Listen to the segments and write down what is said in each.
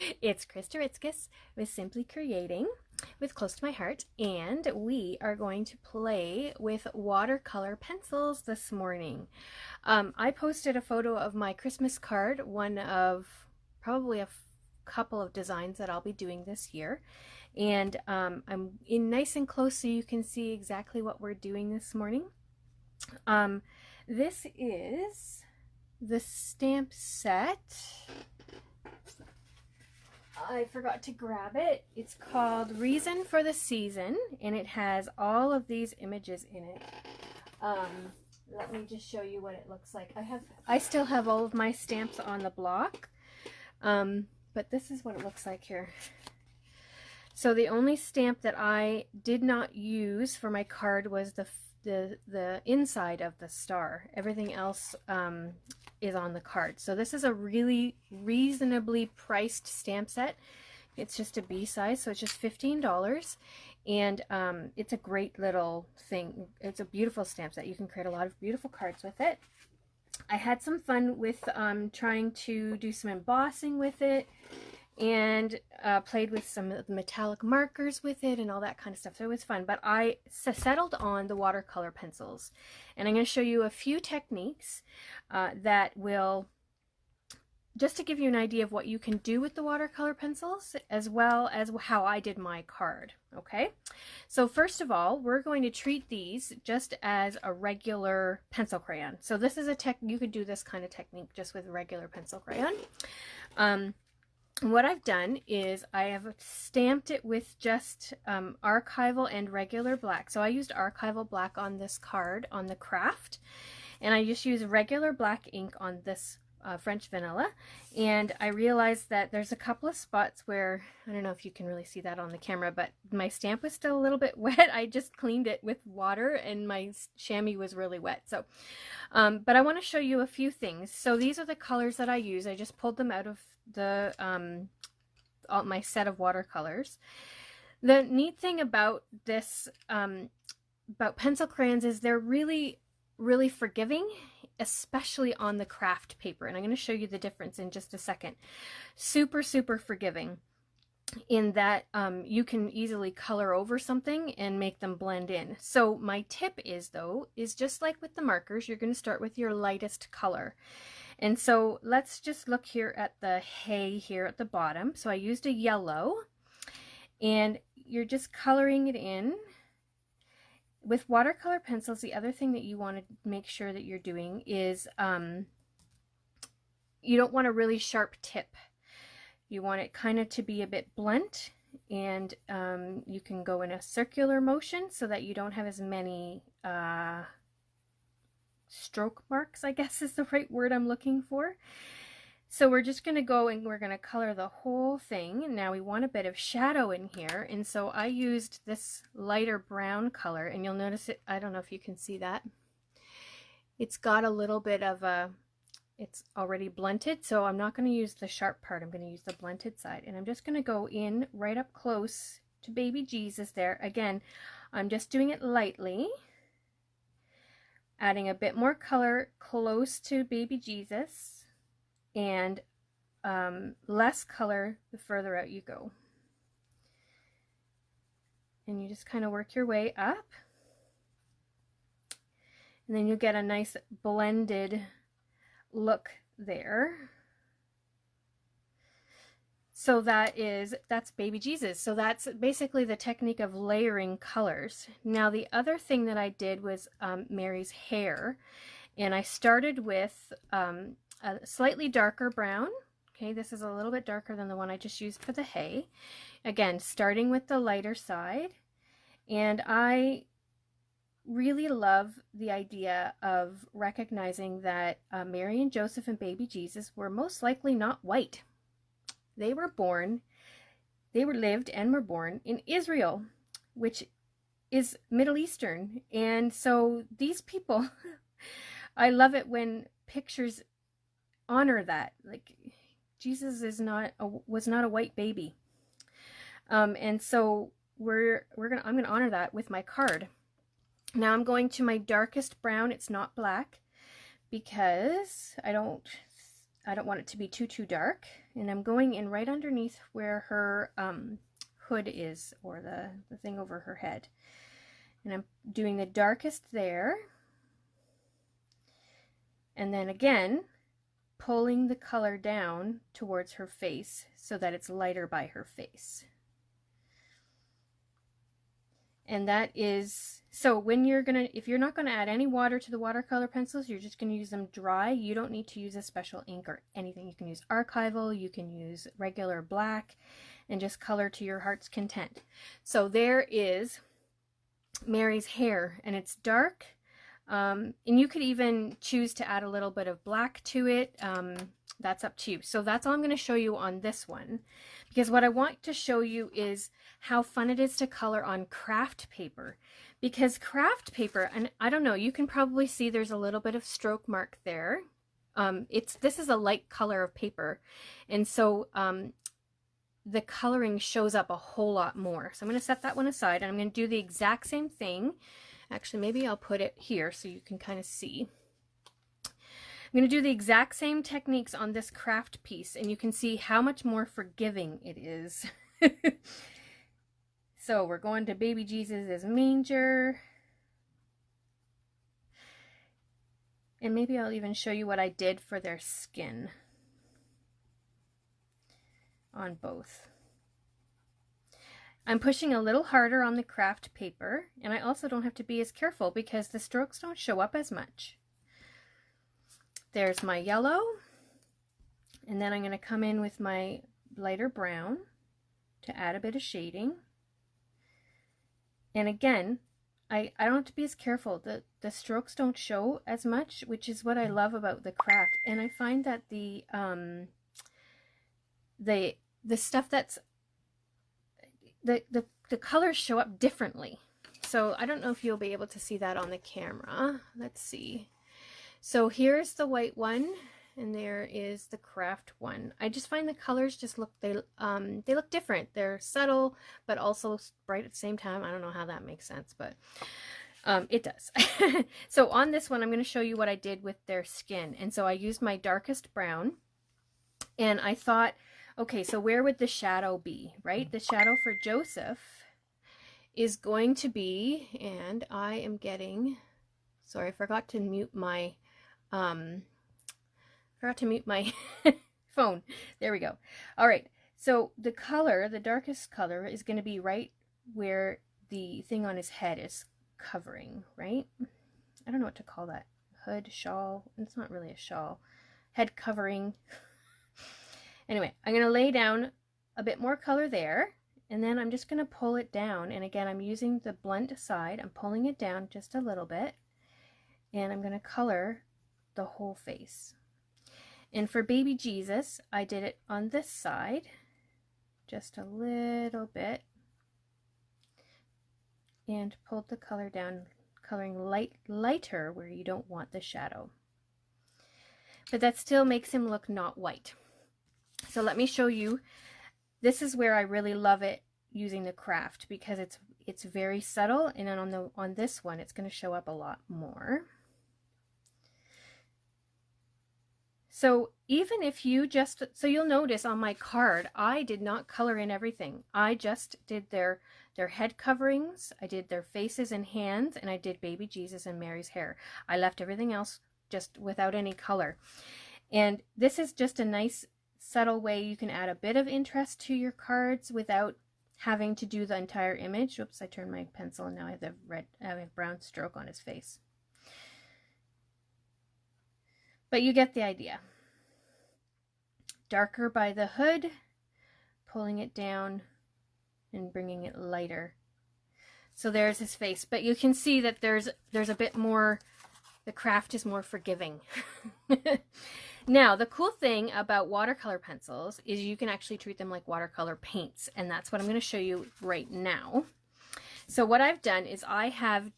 It's Krista Ritzkus with Simply Creating with Close to My Heart, and we are going to play with watercolor pencils this morning. I posted a photo of my Christmas card, one of probably a couple of designs that I'll be doing this year. And I'm in nice and close so you can see exactly what we're doing this morning. This is the stamp set. I forgot to grab it. It's called Reason for the Season, and it has all of these images in it. Let me just show you what it looks like. I still have all of my stamps on the block, but this is what it looks like here. So the only stamp that I did not use for my card was the inside of the star. Everything else is on the card. So this is a really reasonably priced stamp set. It's just a B size, so it's just $15, and it's a great little thing. It's a beautiful stamp set. You can create a lot of beautiful cards with it. I had some fun with trying to do some embossing with it, and played with some of the metallic markers with it and all that kind of stuff. So it was fun, but I settled on the watercolor pencils. And I'm going to show you a few techniques that will, just to give you an idea of what you can do with the watercolor pencils, as well as how I did my card. Okay, so first of all, we're going to treat these just as a regular pencil crayon. So this is you could do this kind of technique just with regular pencil crayon. What I've done is I have stamped it with just archival and regular black. So I used archival black on this card on the craft, and I just used regular black ink on this French vanilla. And I realized that there's a couple of spots where, I don't know if you can really see that on the camera, but my stamp was still a little bit wet. I just cleaned it with water and my chamois was really wet. So, but I want to show you a few things. So these are the colors that I use. I just pulled them out of the my set of watercolors. The neat thing about this about pencil crayons is they're really forgiving, especially on the craft paper, and I'm going to show you the difference in just a second. Super forgiving in that you can easily color over something and make them blend in. So my tip is just like with the markers, you're going to start with your lightest color. And so let's just look here at the hay here at the bottom. So I used a yellow, and you're just coloring it in. With watercolor pencils, the other thing that you want to make sure that you're doing is you don't want a really sharp tip. You want it kind of to be a bit blunt, and you can go in a circular motion so that you don't have as many stroke marks, I guess is the right word I'm looking for. So we're just going to go and we're going to color the whole thing. Now we want a bit of shadow in here, and so I used this lighter brown color, and you'll notice it, I don't know if you can see that. It's got a little bit of it's already blunted, so I'm not going to use the sharp part. I'm going to use the blunted side, and I'm just going to go in right up close to baby Jesus there. Again, I'm just doing it lightly, adding a bit more color close to baby Jesus, and less color the further out you go. And you just kind of work your way up, and then you get a nice blended look there. So that's baby Jesus. So that's basically the technique of layering colors. Now the other thing that I did was Mary's hair, and I started with a slightly darker brown. Okay, this is a little bit darker than the one I just used for the hay. Again, starting with the lighter side, and I really love the idea of recognizing that Mary and Joseph and baby Jesus were most likely not white. They lived and were born in Israel, which is Middle Eastern. And so these people, I love it when pictures honor that. Like, Jesus was not a white baby. And so I'm gonna honor that with my card. Now I'm going to my darkest brown. It's not black because I don't want it to be too dark. and I'm going in right underneath where her hood is, or the thing over her head. And I'm doing the darkest there. And then again, pulling the color down towards her face so that it's lighter by her face. And that is, so when you're gonna, if you're not gonna add any water to the watercolor pencils, you're just gonna use them dry. You don't need to use a special ink or anything. You can use archival, you can use regular black, and just color to your heart's content. So there is Mary's hair, and it's dark. And you could even choose to add a little bit of black to it. That's up to you. So that's all I'm going to show you on this one, because what I want to show you is how fun it is to color on craft paper. Because craft paper, and I don't know, you can probably see there's a little bit of stroke mark there. This is a light color of paper, and so the coloring shows up a whole lot more. So I'm going to set that one aside, and I'm going to do the exact same thing. Actually, maybe I'll put it here so you can kind of see. I'm going to do the exact same techniques on this craft piece, and you can see how much more forgiving it is. So we're going to baby Jesus' manger. And maybe I'll even show you what I did for their skin on both. I'm pushing a little harder on the craft paper, and I also don't have to be as careful because the strokes don't show up as much. There's my yellow, and then I'm going to come in with my lighter brown to add a bit of shading. And again, I don't have to be as careful. The strokes don't show as much, which is what I love about the craft. And I find that the stuff that's the colors show up differently. So I don't know if you'll be able to see that on the camera. Let's see. So here's the white one, and there is the craft one. I just find the colors just look, they look different. They're subtle, but also bright at the same time. I don't know how that makes sense, but it does. So on this one, I'm going to show you what I did with their skin. And so I used my darkest brown, and I thought, okay, so where would the shadow be, right? The shadow for Joseph is going to be, and I am getting, sorry, I forgot to mute my, phone. There we go. All right, so the color, the darkest color, is going to be right where the thing on his head is covering, right? I don't know what to call that. Hood, shawl. It's not really a shawl. Head covering. Anyway, I'm going to lay down a bit more color there, and then I'm just going to pull it down. And again, I'm using the blunt side. I'm pulling it down just a little bit, and I'm going to color the whole face. And for baby Jesus, I did it on this side, just a little bit, and pulled the color down, coloring lighter where you don't want the shadow. But that still makes him look not white. So let me show you. This is where I really love it using the craft, because it's very subtle, and then on this one it's going to show up a lot more. So even if you just, so you'll notice on my card, I did not color in everything. I just did their head coverings, I did their faces and hands, and I did baby Jesus and Mary's hair. I left everything else just without any color. And this is just a nice subtle way you can add a bit of interest to your cards without having to do the entire image. Oops, I turned my pencil and now I have a brown stroke on his face. But you get the idea. Darker by the hood, pulling it down and bringing it lighter. So there's his face, but you can see that there's a bit more, the craft is more forgiving. Now, the cool thing about watercolor pencils is you can actually treat them like watercolor paints, and that's what I'm going to show you right now. So what I've done is I have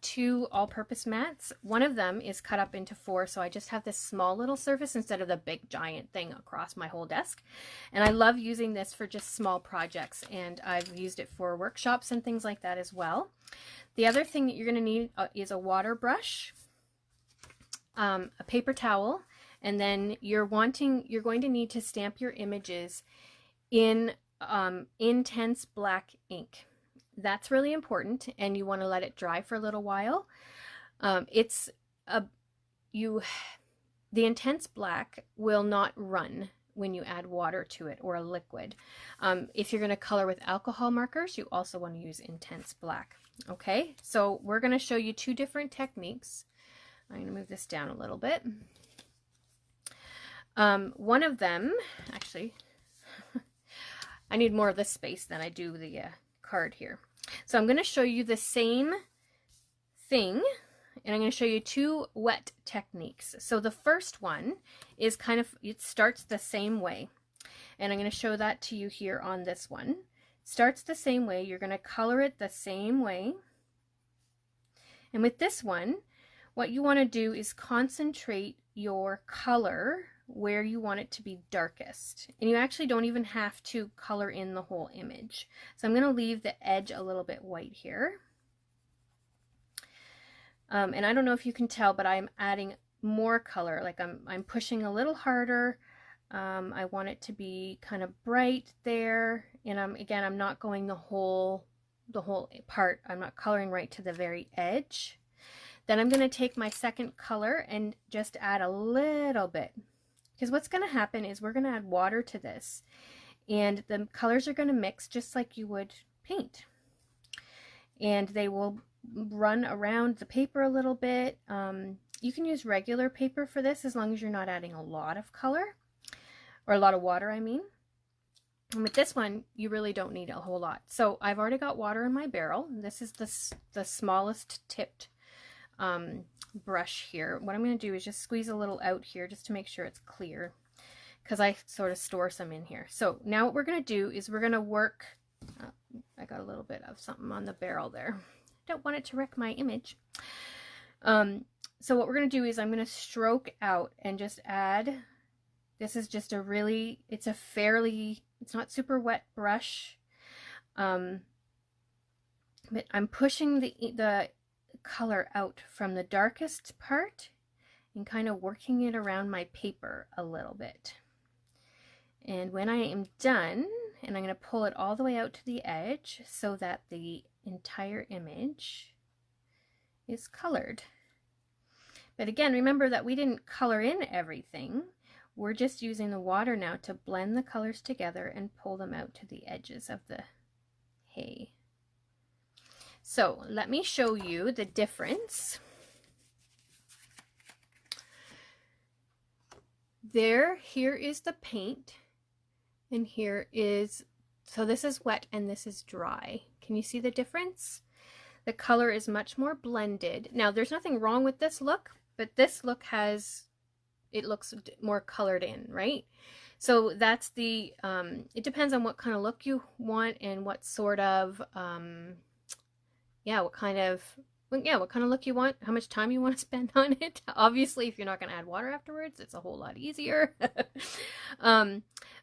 two all-purpose mats. One of them is cut up into 4, so I just have this small little surface instead of the big giant thing across my whole desk. And I love using this for just small projects, and I've used it for workshops and things like that as well. The other thing that you're going to need is a water brush, a paper towel, And then you're going to need to stamp your images in intense black ink. That's really important, and you want to let it dry for a little while. The intense black will not run when you add water to it or a liquid. If you're going to color with alcohol markers, you also want to use intense black. Okay, so we're going to show you two different techniques. I'm going to move this down a little bit. One of them, actually, I need more of this space than I do the card here. So I'm going to show you the same thing, and I'm going to show you two wet techniques. So the first one is it starts the same way, and I'm going to show that to you here on this one. Starts the same way. You're going to color it the same way. And with this one, what you want to do is concentrate your color where you want it to be darkest. And you actually don't even have to color in the whole image. So I'm going to leave the edge a little bit white here. And I don't know if you can tell, but I'm adding more color. Like I'm pushing a little harder. I want it to be kind of bright there. And I'm not going the whole part. I'm not coloring right to the very edge. Then I'm going to take my second color and just add a little bit. Because what's going to happen is we're going to add water to this. And the colors are going to mix just like you would paint. And they will run around the paper a little bit. You can use regular paper for this as long as you're not adding a lot of color. Or a lot of water, I mean. And with this one, you really don't need a whole lot. So I've already got water in my barrel. This is the smallest tipped brush here. What I'm going to do is just squeeze a little out here just to make sure it's clear, because I sort of store some in here. So now what we're going to do is we're going to work, I got a little bit of something on the barrel there. Don't want it to wreck my image. So what we're going to do is I'm going to stroke out and just add, this is just it's not super wet brush, but I'm pushing the color out from the darkest part and kind of working it around my paper a little bit. And when I am done, and I'm going to pull it all the way out to the edge so that the entire image is colored. But again, remember that we didn't color in everything. We're just using the water now to blend the colors together and pull them out to the edges of the hay. So let me show you the difference. Here is the paint, and here is, so this is wet and this is dry. Can you see the difference? The color is much more blended. Now there's nothing wrong with this look, but this look it looks more colored in, right? So that's it depends on what kind of look you want and what sort of, what kind of look you want, how much time you want to spend on it. Obviously, if you're not going to add water afterwards, it's a whole lot easier.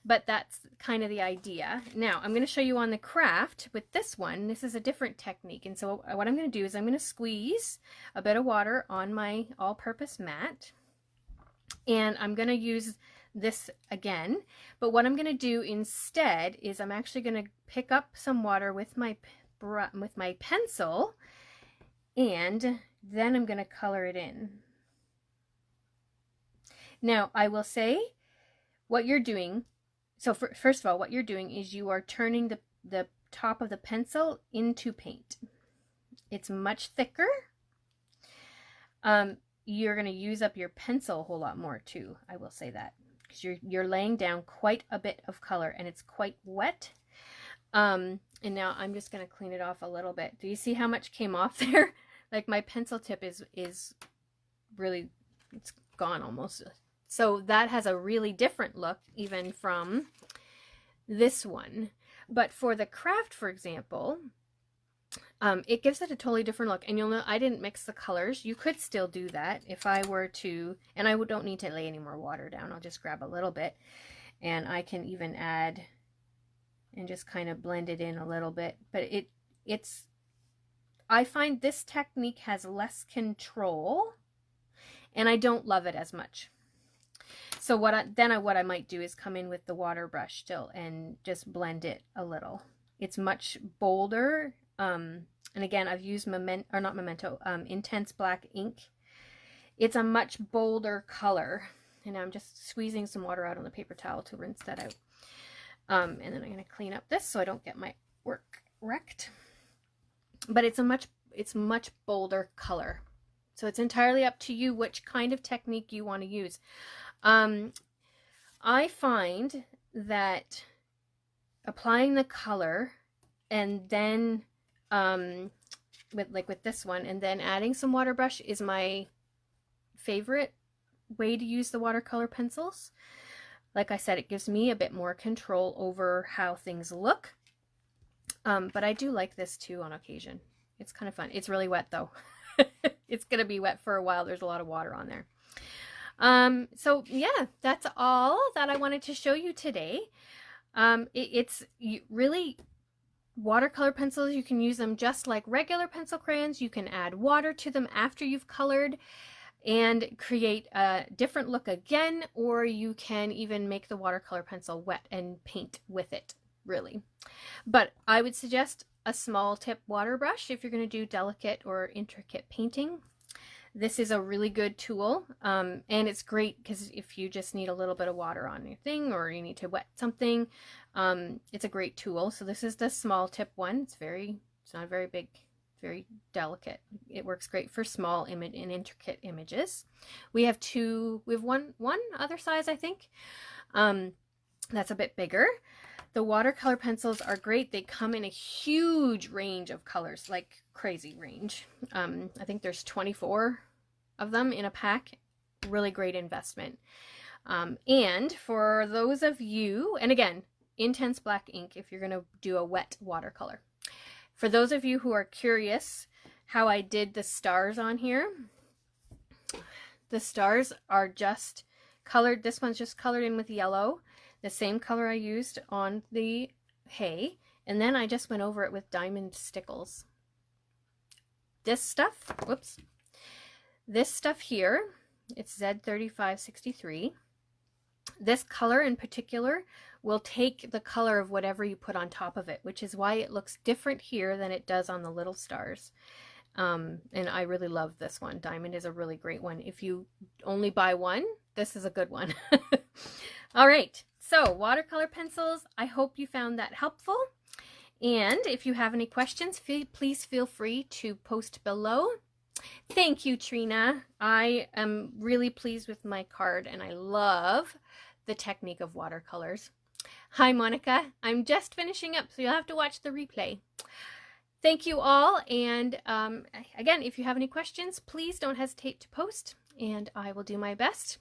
But that's kind of the idea. Now, I'm going to show you on the craft with this one. This is a different technique. And so what I'm going to do is I'm going to squeeze a bit of water on my all-purpose mat. And I'm going to use this again. But what I'm going to do instead is I'm actually going to pick up some water with my pencil, and then I'm going to color it in. Now I will say what you're doing, so first of all, what you're doing is you are turning the top of the pencil into paint. It's much thicker. You're going to use up your pencil a whole lot more too, I will say that, because you're laying down quite a bit of color and it's quite wet. And now I'm just going to clean it off a little bit. Do you see how much came off there? Like my pencil tip is really, it's gone almost. So that has a really different look even from this one. But for the craft, for example, it gives it a totally different look. And you'll know I didn't mix the colors. You could still do that if I were to, and I don't need to lay any more water down. I'll just grab a little bit, and I can even add and just kind of blend it in a little bit. But I find this technique has less control, and I don't love it as much. So what I might do is come in with the water brush still and just blend it a little. It's much bolder. And again, I've used Intense Black ink. It's a much bolder color. And I'm just squeezing some water out on the paper towel to rinse that out. And then I'm going to clean up this so I don't get my work wrecked. But it's much bolder color. So it's entirely up to you which kind of technique you want to use. I find that applying the color and then with this one and then adding some water brush is my favorite way to use the watercolor pencils. Like I said, it gives me a bit more control over how things look. But I do like this too on occasion. It's kind of fun. It's really wet though. It's going to be wet for a while. There's a lot of water on there. So yeah, that's all that I wanted to show you today. It's really watercolor pencils. You can use them just like regular pencil crayons. You can add water to them after you've colored and create a different look again, or you can even make the watercolor pencil wet and paint with it, really. But I would suggest a small tip water brush if you're going to do delicate or intricate painting. This is a really good tool, and it's great because if you just need a little bit of water on your thing or you need to wet something, it's a great tool. So this is the small tip one. It's not very big, very delicate. It works great for small and intricate images. We have one other size, I think, that's a bit bigger. The watercolor pencils are great. They come in a huge range of colors, like crazy range. I think there's 24 of them in a pack. Really great investment. And for those of you, and again, Intense Black ink if you're going to do a wet watercolor. For those of you who are curious how I did the stars on here, the stars are just colored. This one's just colored in with yellow, the same color I used on the hay, and then I just went over it with diamond stickles. This stuff, whoops, this stuff here, it's Z3563. This color in particular will take the color of whatever you put on top of it, which is why it looks different here than it does on the little stars. And I really love this one. Diamond is a really great one. If you only buy one, this is a good one. All right, so watercolor pencils, I hope you found that helpful. And if you have any questions, please feel free to post below. Thank you, Trina. I am really pleased with my card and I love the technique of watercolors. Hi, Monica. I'm just finishing up, so you'll have to watch the replay. Thank you all. And again, if you have any questions, please don't hesitate to post and I will do my best.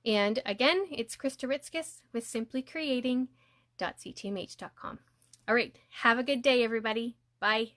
And again, it's Krista Ritskis with simplycreating.ctmh.com. All right. Have a good day, everybody. Bye.